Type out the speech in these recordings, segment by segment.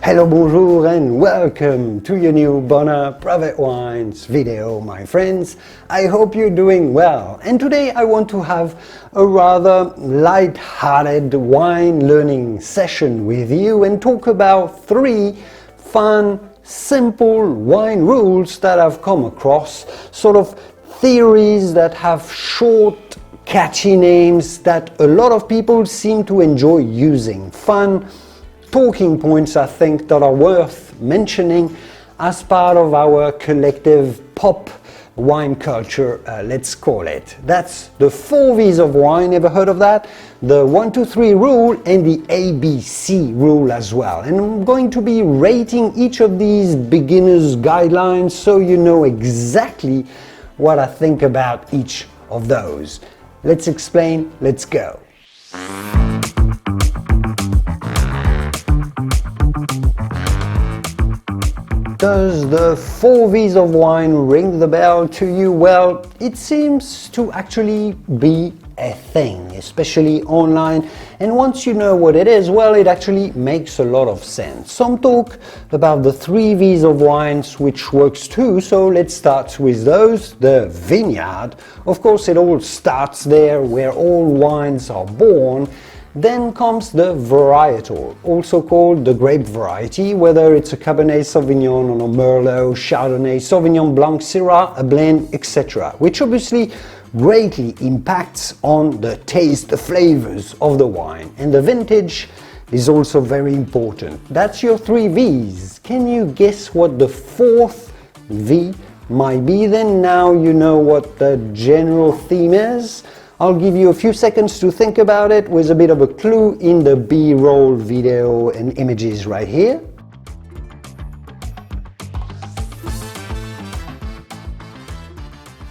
Hello, bonjour and welcome to your new Bonheur Private Wines video, my friends. I hope you're doing well. And today I want to have a rather light-hearted wine learning session with you and talk about 3 fun, simple wine rules that I've come across, sort of theories that have short, catchy names that a lot of people seem to enjoy using. Fun talking points, I think, that are worth mentioning as part of our collective pop wine culture, let's call it. That's the 4 V's of wine. Ever heard of that? The 1, 2, 3 rule and the ABC rule as well. And I'm going to be rating each of these beginners guidelines so you know exactly what I think about each of those. Let's explain, let's go. Does the 4 V's of wine ring the bell to you? Well, it seems to actually be a thing, especially online, and once you know what it is, well, it actually makes a lot of sense. Some talk about the 3 V's of wines, which works too, so let's start with those. The vineyard, of course, it all starts there where all wines are born. Then comes the varietal, also called the grape variety, whether it's a Cabernet Sauvignon or a Merlot, Chardonnay, Sauvignon Blanc, Syrah, a blend, etc., which obviously greatly impacts on the taste, the flavors of the wine. And the vintage is also very important. That's your 3 V's. Can you guess what the 4th V might be then? Now you know what the general theme is. I'll give you a few seconds to think about it with a bit of a clue in the B-roll video and images right here.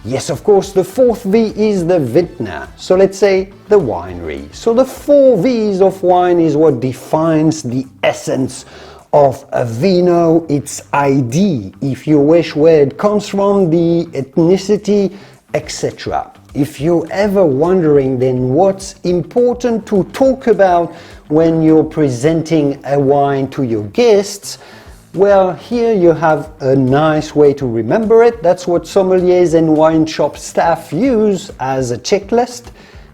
Yes, of course, the 4th V is the vintner, so let's say the winery. So the 4 V's of wine is what defines the essence of a vino, its ID, if you wish, where it comes from, the ethnicity, etc. If you're ever wondering then what's important to talk about when you're presenting a wine to your guests, well, here you have a nice way to remember it. That's what sommeliers and wine shop staff use as a checklist.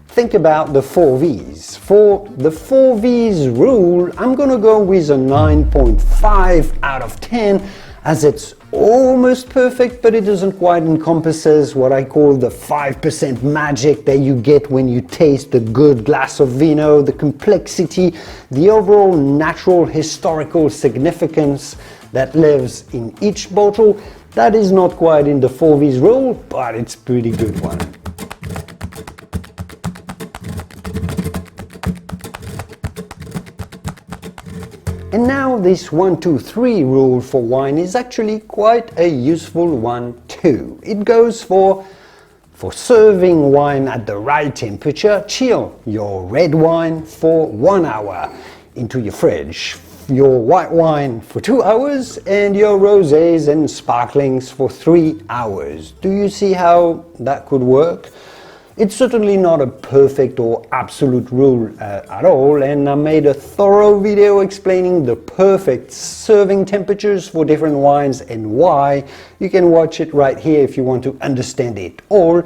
Think about the 4 V's. For the 4 V's rule, I'm gonna go with a 9.5 out of 10, as it's almost perfect, but it doesn't quite encompasses what I call the 5% magic that you get when you taste a good glass of vino, the complexity, the overall natural historical significance that lives in each bottle. That is not quite in the 4 V's rule, but it's a pretty good one. And now this 1, 2, 3 rule for wine is actually quite a useful one too. It goes for serving wine at the right temperature. Chill your red wine for 1 hour into your fridge, your white wine for 2 hours, and your rosés and sparklings for 3 hours. Do you see how that could work? It's certainly not a perfect or absolute rule at all, and I made a thorough video explaining the perfect serving temperatures for different wines and why. You can watch it right here if you want to understand it all.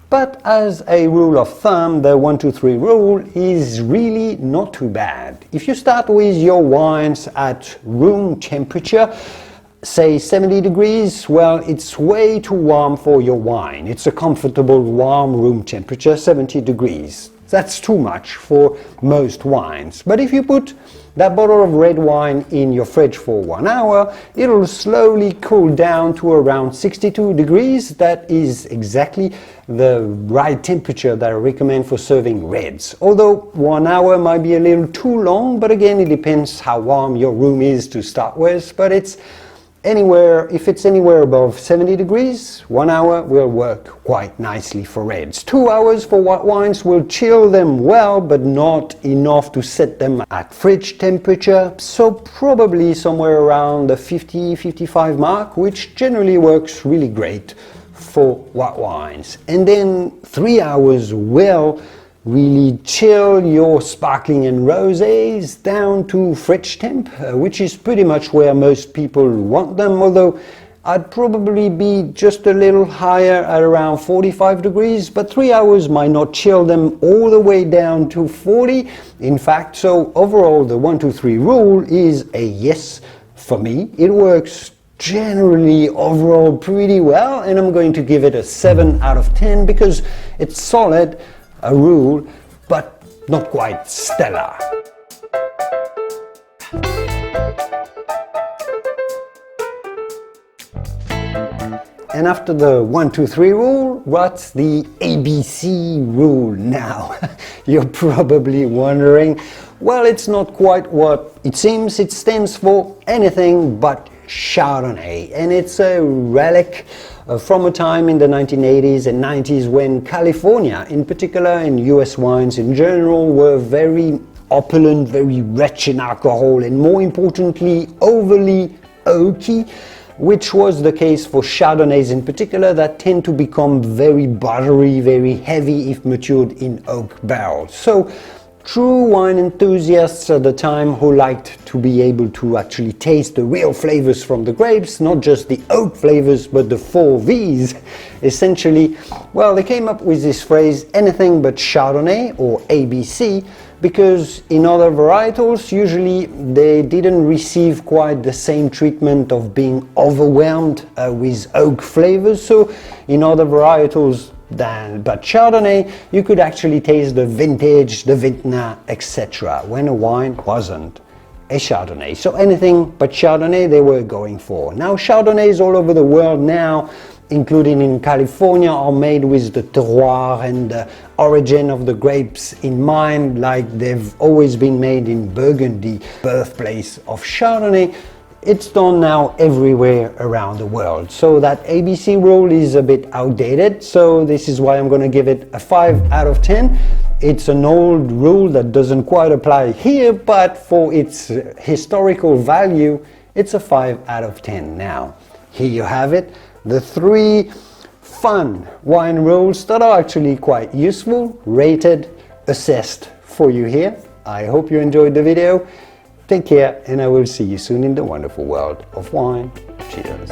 But as a rule of thumb, the 1, 2, 3 rule is really not too bad. If you start with your wines at room temperature, say 70 degrees, well, it's way too warm for your wine. It's a comfortable warm room temperature, 70 degrees. That's too much for most wines. But if you put that bottle of red wine in your fridge for 1 hour, it'll slowly cool down to around 62 degrees. That is exactly the right temperature that I recommend for serving reds. Although 1 hour might be a little too long, but again, it depends how warm your room is to start with, but it's if it's anywhere above 70 degrees, 1 hour will work quite nicely for reds. 2 hours for white wines will chill them well, but not enough to set them at fridge temperature. So probably somewhere around the 50-55 mark, which generally works really great for white wines. And then 3 hours will really chill your sparkling and rosés down to fridge temp, which is pretty much where most people want them, although I'd probably be just a little higher at around 45 degrees, but 3 hours might not chill them all the way down to 40. In fact, so overall the 1-2-3 rule is a yes for me. It works generally overall pretty well, and I'm going to give it a 7 out of 10 because it's solid, a rule, but not quite stellar. And after the 1-2-3 rule, what's the ABC rule now? You're probably wondering. Well, it's not quite what it seems. It stands for anything but Chardonnay, and it's a relic from a time in the 1980s and 90s when California in particular and US wines in general were very opulent, very rich in alcohol, and more importantly overly oaky, which was the case for Chardonnays in particular that tend to become very buttery, very heavy if matured in oak barrels. So true wine enthusiasts at the time who liked to be able to actually taste the real flavors from the grapes, not just the oak flavors but the 4 V's, essentially, well, they came up with this phrase anything but Chardonnay, or ABC, because in other varietals usually they didn't receive quite the same treatment of being overwhelmed with oak flavors. So in other varietals but Chardonnay, you could actually taste the vintage, the vintner, etc., when a wine wasn't a Chardonnay. So anything but Chardonnay they were going for. Now Chardonnays all over the world now, including in California, are made with the terroir and the origin of the grapes in mind, like they've always been made in Burgundy, birthplace of Chardonnay. It's done now everywhere around the world. So that ABC rule is a bit outdated, so this is why I'm going to give it a 5 out of 10. It's an old rule that doesn't quite apply here, but for its historical value, it's a 5 out of 10 now. Here you have it, the 3 fun wine rules that are actually quite useful, rated, assessed for you here. I hope you enjoyed the video. Take care, and I will see you soon in the wonderful world of wine. Cheers.